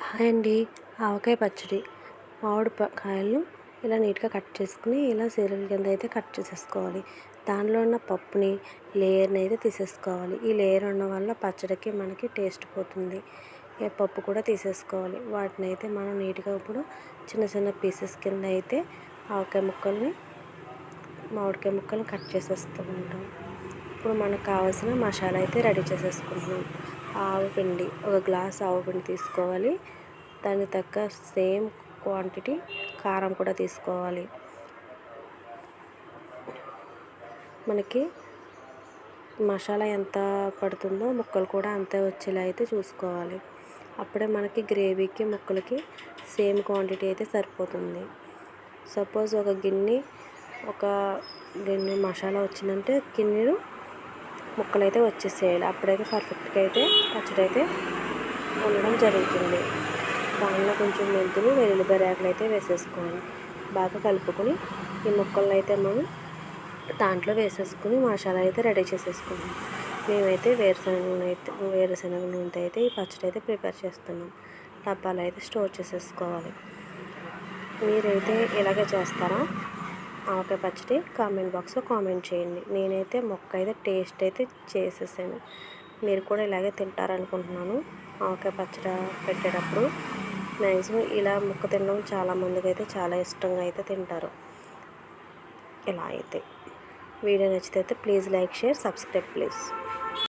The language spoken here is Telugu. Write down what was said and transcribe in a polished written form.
హాయ్ అండి. ఆవకాయ పచ్చడి. కాయలను ఇలా నీట్గా కట్ చేసుకుని ఇలా సీరల కింద అయితే కట్ చేసేసుకోవాలి. దానిలో ఉన్న పప్పుని లేయర్ని అయితే తీసేసుకోవాలి. ఈ లేయర్ ఉండడం వల్ల పచ్చడికి మనకి టేస్ట్ పోతుంది. పప్పు కూడా తీసేసుకోవాలి. వాటిని అయితే మనం నీట్గా ఇప్పుడు చిన్న చిన్న పీసెస్ కింద అయితే మామిడికాయ ముక్కల్ని కట్ చేసేస్తూ ఉంటాం. ఇప్పుడు మనకు కావాల్సిన మసాలా అయితే రెడీ చేసేసుకుంటున్నాం. ఆవపిండి, ఒక గ్లాస్ ఆవపిండి తీసుకోవాలి. దానికి తగ్గ సేమ్ క్వాంటిటీ కారం కూడా తీసుకోవాలి. మనకి మసాలా ఎంత పడుతుందో ముక్కలు కూడా అంతే వచ్చేలా అయితే చూసుకోవాలి. అప్పుడే మనకి గ్రేవీకి ముక్కలకి సేమ్ క్వాంటిటీ అయితే సరిపోతుంది. సపోజ్ ఒక గిన్నె మసాలా వచ్చిందంటే గిన్నెలు ముక్కలు అయితే వచ్చేసేయాలి. అప్పుడైతే పర్ఫెక్ట్గా అయితే పచ్చడి అయితే ఉండడం జరుగుతుంది. దానిలో కొంచెం మెంతులు, వెల్లుల్లిపాయ రేకలు అయితే వేసేసుకోవాలి. బాగా కలుపుకొని ఈ ముక్కలను అయితే మనం దాంట్లో వేసేసుకుని మసాలా అయితే రెడీ చేసేసుకున్నాం. మేమైతే వేరుశనగ నూనెతో అయితే ఈ పచ్చడి అయితే ప్రిపేర్ చేస్తున్నాం. డబ్బాలో అయితే స్టోర్ చేసేసుకోవాలి. మీరైతే ఇలాగే చేస్తారా? ఆవకాయ పచ్చడి కామెంట్ బాక్స్లో కామెంట్ చేయండి. నేనైతే అయితే టేస్ట్ అయితే చేసేసాను. మీరు కూడా ఇలాగే తింటారనుకుంటున్నాను. ఆవకాయ పచ్చడి పెట్టేటప్పుడు మ్యాక్సిమం ఇలా ముక్క తినడం చాలామందికి అయితే చాలా ఇష్టంగా అయితే తింటారు. ఇలా అయితే వీడియో నచ్చితే please like, share, subscribe please.